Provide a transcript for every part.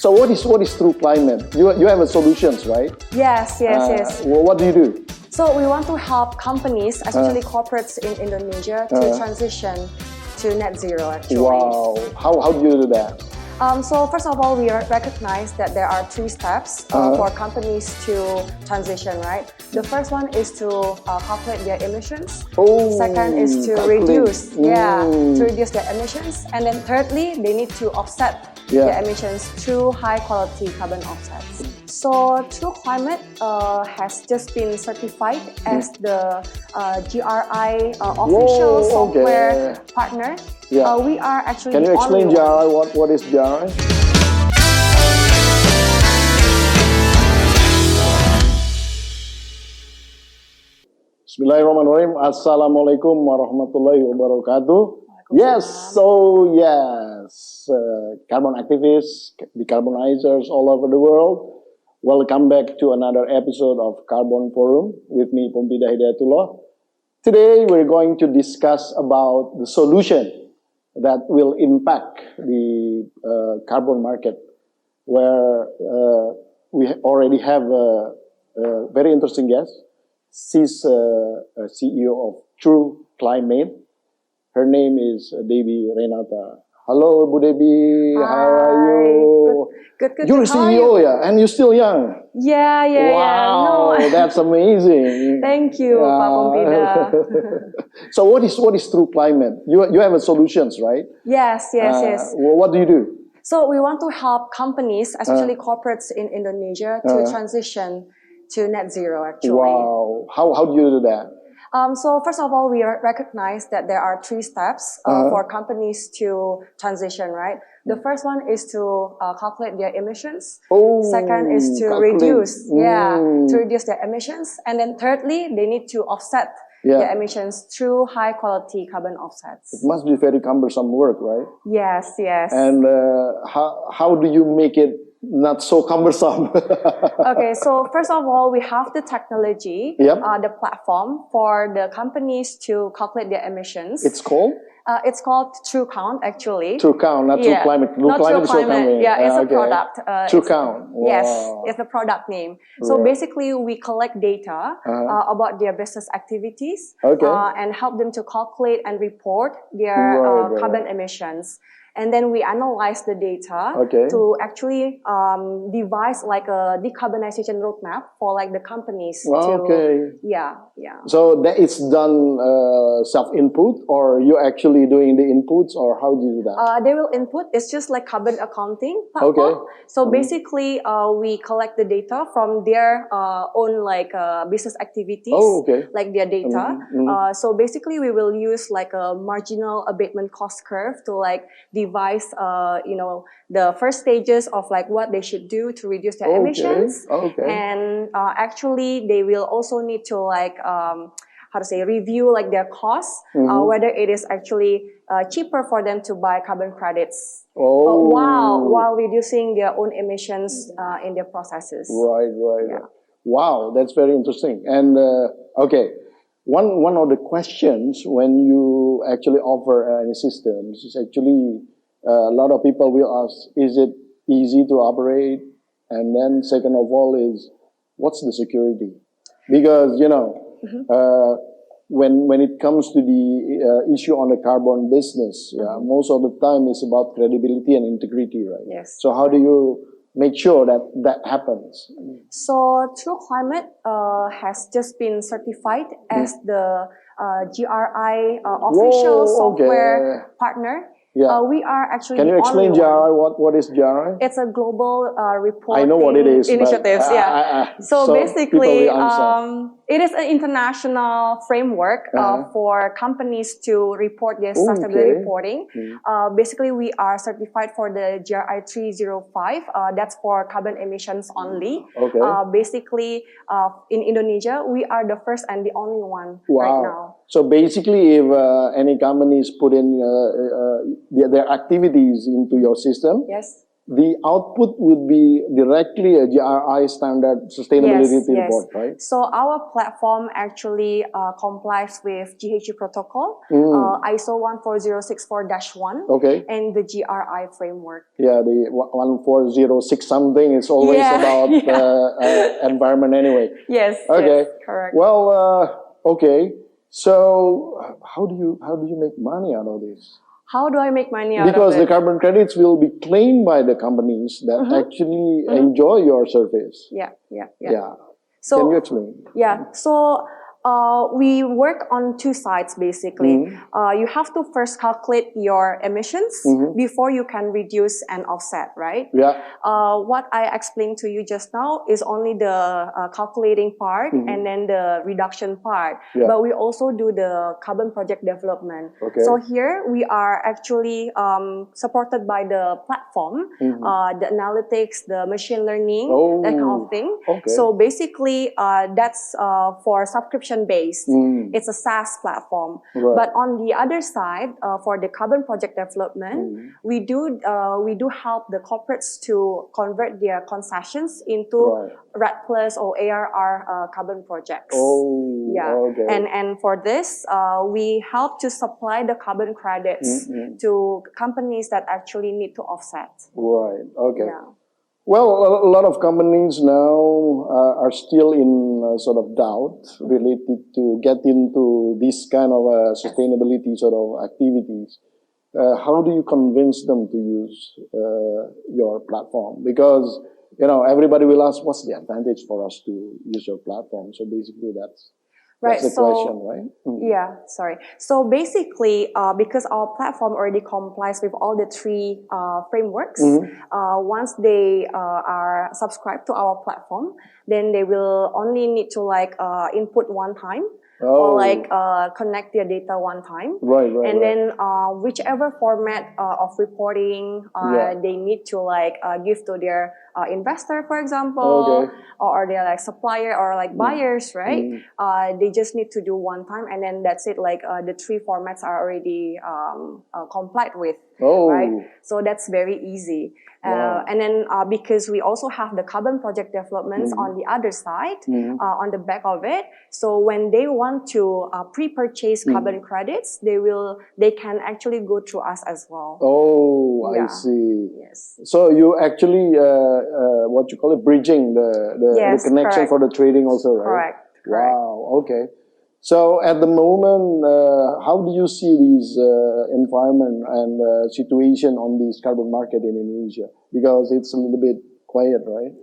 So what is TruClimate? You have a solutions, right? Yes. Well, what do you do? So we want to help companies, especially corporates in Indonesia, to transition to net zero actually. Wow. How do you do that? So first of all, we recognize that there are 3 steps for companies to transition, right? The first one is to calculate their emissions. Second is to reduce their emissions. And then thirdly, they need to offset their emissions through high quality carbon offsets. So TruClimate has just been certified as the GRI official software partner. We are actually Can you explain GRI? What is GRI? Bismillahirrahmanirrahim. Assalamualaikum warahmatullahi wabarakatuh. Carbon activists, decarbonizers all over the world. Welcome back to another episode of Carbon Forum with me, Pompida Hidayatullah. Today we're going to discuss about the solution that will impact the carbon market, where we already have a very interesting guest. She's a CEO of TruClimate. Her name is Debbie Renata. Hello, Bu Debbie. Hi. How are you? Good. You're a CEO, and you're still young. Wow, No. That's amazing. Thank you, Pak Pompida. So what is TruClimate? You have a solutions, right? Yes. What do you do? So we want to help companies, especially corporates in Indonesia, to transition to net zero actually. Wow. How do you do that? So first of all, we recognize that there are 3 steps for companies to transition, right? The first one is to calculate their emissions. Second is to reduce their emissions. And then thirdly, they need to offset their emissions through high quality carbon offsets. It must be very cumbersome work, right? Yes. And how do you make it not so cumbersome? Okay, so first of all, we have the technology, the platform for the companies to calculate their emissions. It's called? It's called TruCount, actually. TruCount, not TruClimate. Not TruClimate. Yeah, it's a product. TruCount. Wow. Yes, it's a product name. So basically, we collect data about their business activities and help them to calculate and report their carbon emissions. And then we analyze the data to actually devise like a decarbonization roadmap for like the companies. So that is done self-input, or you actually doing the inputs, or how do you do that? They will input. It's just like carbon accounting. So basically, we collect the data from their own like business activities, like their data. So basically, we will use like a marginal abatement cost curve to like devise, the first stages of like what they should do to reduce their emissions. And actually, they will also need to like, review like their costs, whether it is actually cheaper for them to buy carbon credits while reducing their own emissions in their processes. Right. Wow, that's very interesting. And one of the questions when you actually offer any systems is actually a lot of people will ask, is it easy to operate? And then second of all is, what's the security? Because, when it comes to the issue on the carbon business, most of the time it's about credibility and integrity, right? Yes. So how do you make sure that happens? So TruClimate has just been certified as the GRI official software partner. We are actually. Can you explain GRI? What is GRI? It's a global reporting I know what it is, initiatives. So basically, it is an international framework for companies to report their sustainability reporting. Basically, we are certified for the GRI 305. That's for carbon emissions only. Basically, in Indonesia, we are the first and the only one right now. So basically, if any companies put in their activities into your system, the output would be directly a GRI standard sustainability report, right? So our platform actually complies with GHG protocol, ISO 14064-1, and the GRI framework. Yeah, the 1406 something is always about environment anyway. Yes. Okay. Yes, correct. Well, okay. So how do you make money out of this? How do I make money out of it? Because the carbon credits will be claimed by the companies that actually enjoy your service. Yeah. So, can you explain? Yeah. So we work on two sides basically. You have to first calculate your emissions before you can reduce and offset, right? Yeah. What I explained to you just now is only the calculating part and then the reduction part. Yeah. But we also do the carbon project development. Okay. So here we are actually supported by the platform, the analytics, the machine learning, that kind of thing. Okay. So basically that's for subscription based. It's a SaaS platform. Right. But on the other side, for the carbon project development, we do help the corporates to convert their concessions into RED Plus or ARR carbon projects. Oh, yeah. Okay. And for this, we help to supply the carbon credits to companies that actually need to offset. Right. Okay. Yeah. Well, a lot of companies now are still in sort of doubt related to get into this kind of sustainability sort of activities. How do you convince them to use your platform? Because, everybody will ask, what's the advantage for us to use your platform? So basically that's the question, right? Yeah, sorry. So basically, because our platform already complies with all the three frameworks, once they are subscribed to our platform, then they will only need to input one time. Or connect their data one time. Right. And then whichever format of reporting they need to give to their investor, for example, or their supplier or buyers, right? They just need to do one time, and then that's it. The three formats are already complied with. Right? So that's very easy. And then because we also have the carbon project developments on the other side, on the back of it. So when they want to pre-purchase carbon credits, they can actually go through us as well. I see. Yes. So you actually what you call it, bridging the connection for the trading also, right? Correct. Wow. Okay. So at the moment, how do you see this environment and situation on this carbon market in Indonesia? Because it's a little bit quiet, right?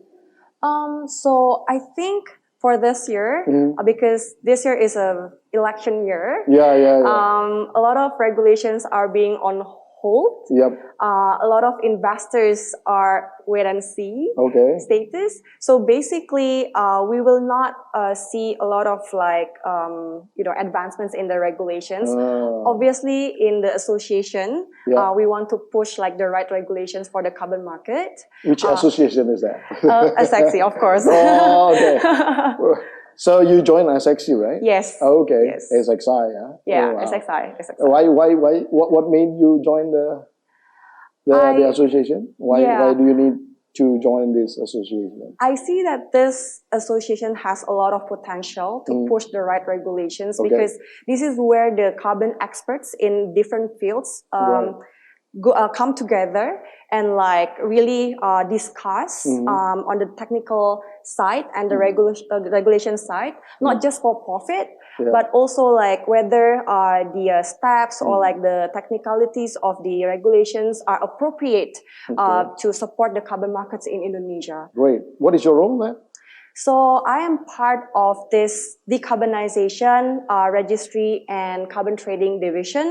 So I think for this year, because this year is an election year, a lot of regulations are being on hold. Yep. A lot of investors are wait and see status. So basically, we will not see a lot of advancements in the regulations. Obviously, in the association, we want to push the right regulations for the carbon market. Which association is that? SXC, of course. Okay. So you joined SXC, right? Yes. Okay. Yes. SXI, huh? Yeah, SXI. Why? What made you join the association? Why do you need to join this association? I see that this association has a lot of potential to push the right regulations because this is where the carbon experts in different fields come together and really discuss on the technical side and the regulation side, not just for profit, but also whether the steps or the technicalities of the regulations are appropriate to support the carbon markets in Indonesia. Great. What is your role there? So I am part of this decarbonization registry and carbon trading division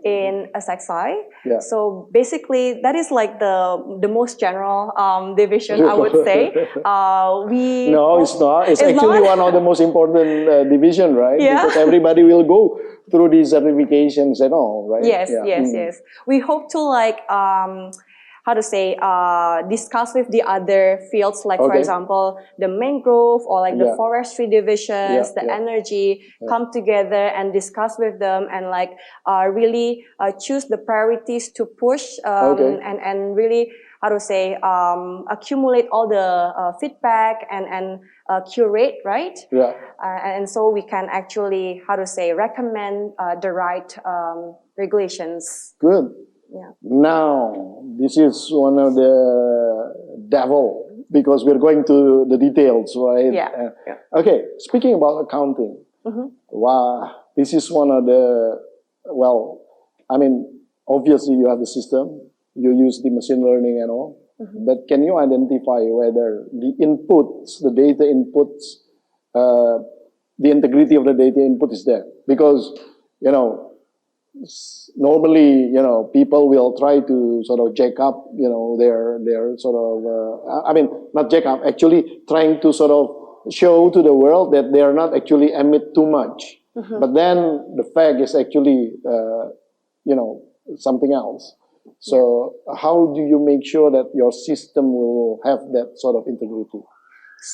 in SXI. Yeah. So basically, that is the most general division, I would say. No, it's not. It's actually one of the most important division, right? Yeah. Because everybody will go through these certifications and all, right? Yes, yes. We hope to discuss with the other fields, for example, the mangrove or the forestry divisions, the energy, come together and discuss with them and really choose the priorities to push and really how to say, accumulate all the feedback and curate, right? Yeah. And so we can actually, how to say, recommend the right regulations. Good. Yeah. Now, this is one of the devil, because we're going to the details, right? Yeah. Okay, speaking about accounting, wow, this is one of the, well, I mean, obviously you have the system, you use the machine learning and all, but can you identify whether the inputs, the data inputs, the integrity of the data input is there? Because, you know, normally, you know, people will try to sort of jack up, you know, their sort of, I mean, not jack up, actually trying to sort of show to the world that they are not actually emit too much. But then the fact is actually, you know, something else. So how do you make sure that your system will have that sort of integrity?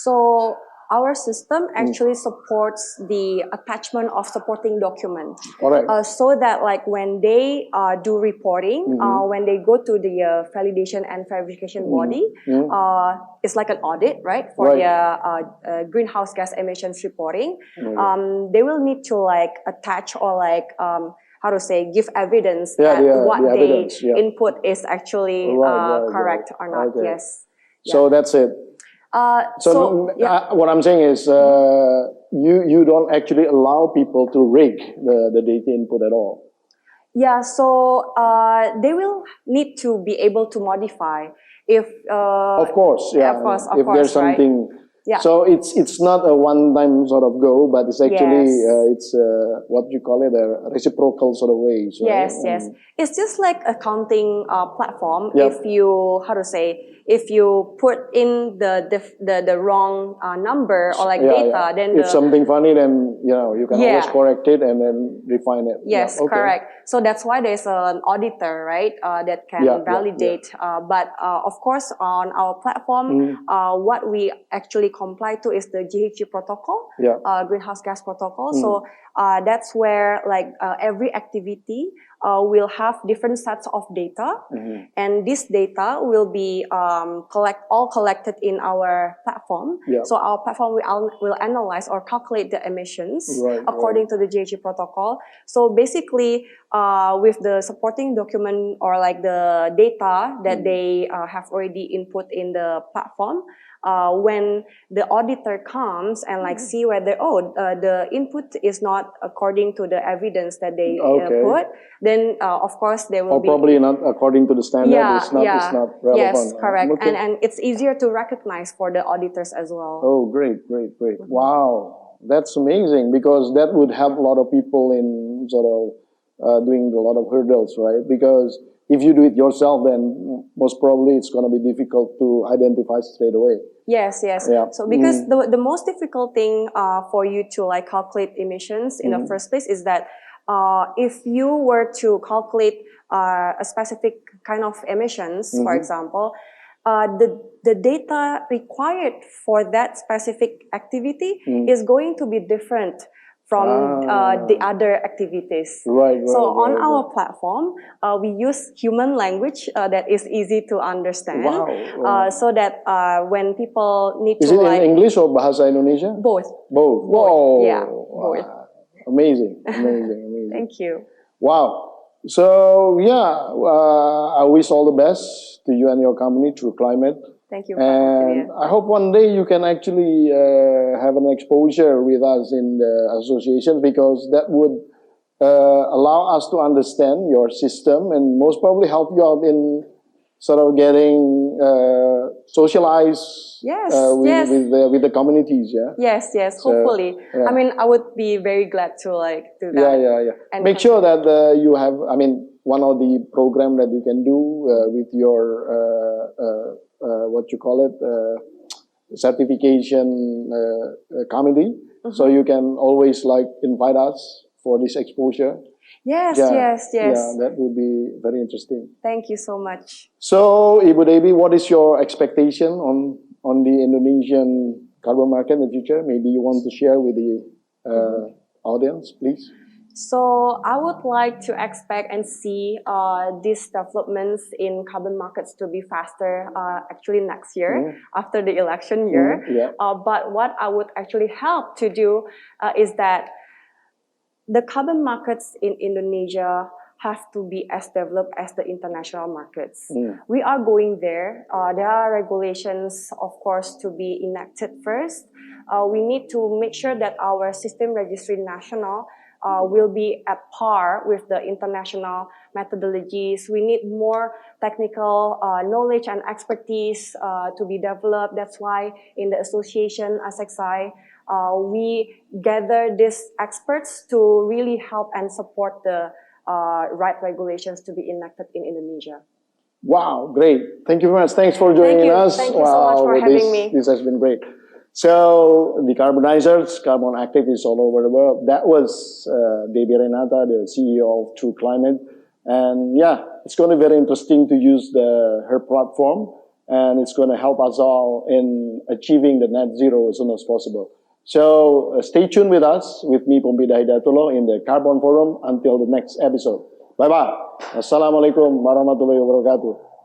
So our system actually supports the attachment of supporting document. So that like when they do reporting, when they go to the validation and verification body, it's like an audit, right? For the greenhouse gas emissions reporting. They will need to like attach or like, how to say, give evidence that what they input is actually correct or not. Yes. So that's it. What I'm saying is, you don't actually allow people to rig the data input at all. Yeah, so they will need to be able to modify if. Of course, yeah. Of course, if there's something. Right? Yeah. So it's not a one-time sort of go, but it's actually it's what you call it, a reciprocal sort of way. So, yes. It's just like accounting platform. If you, how to say, if you put in the wrong number or like data, then if something funny, then you know you can always correct it and then refine it. Yes, correct. So that's why there's an auditor, right, that can validate. But of course, on our platform, what we actually comply to is the GHG protocol, greenhouse gas protocol. So that's where like every activity will have different sets of data, and this data will be collected in our platform. So our platform will analyze or calculate the emissions according to the GHG protocol. So basically, with the supporting document or like the data that they have already input in the platform, when the auditor comes and like see whether the input is not according to the evidence that they put, then of course they will be probably not according to the standard. It's not relevant. Yes, correct. And it's easier to recognize for the auditors as well. Oh, great. Wow, that's amazing, because that would help a lot of people in sort of doing a lot of hurdles, right? Because if you do it yourself, then most probably it's going to be difficult to identify straight away. Yes. So because the most difficult thing for you to like calculate emissions in the first place is that if you were to calculate a specific kind of emissions, for example, the data required for that specific activity is going to be different from the other activities. So on our platform, we use human language that is easy to understand. So that when people need to Is it in English or Bahasa Indonesia? Both. Whoa. Yeah, both. Amazing. Thank you. Wow. So I wish all the best to you and your company, TruClimate. Thank you. And I hope one day you can actually have an exposure with us in the association, because that would allow us to understand your system and most probably help you out in sort of getting socialized with the communities. Yes, hopefully. I mean, I would be very glad to like do that. And make sure that you have, I mean, one of the program that you can do with your what you call it, certification committee. So you can always like invite us for this exposure. Yes. Yeah, that would be very interesting. Thank you so much. So, Ibu Devi, what is your expectation on the Indonesian carbon market in the future? Maybe you want to share with the audience, please. So I would like to expect and see these developments in carbon markets to be faster actually next year after the election year. But what I would actually help to do is that the carbon markets in Indonesia have to be as developed as the international markets. We are going there. There are regulations, of course, to be enacted first. We need to make sure that our system registry national will be at par with the international methodologies. We need more technical knowledge and expertise to be developed. That's why in the association ASECSAI, we gather these experts to really help and support the right regulations to be enacted in Indonesia. Wow, great. Thank you very much. Thanks for joining us. Thank you so much for having me. This has been great. So, decarbonizers, carbon activists all over the world. That was Debbie Renata, the CEO of TruClimate. And yeah, it's going to be very interesting to use her platform. And it's going to help us all in achieving the net zero as soon as possible. So stay tuned with us, with me, Pompida Hidayatullah, in the Carbon Forum until the next episode. Bye-bye. Assalamualaikum warahmatullahi wabarakatuh.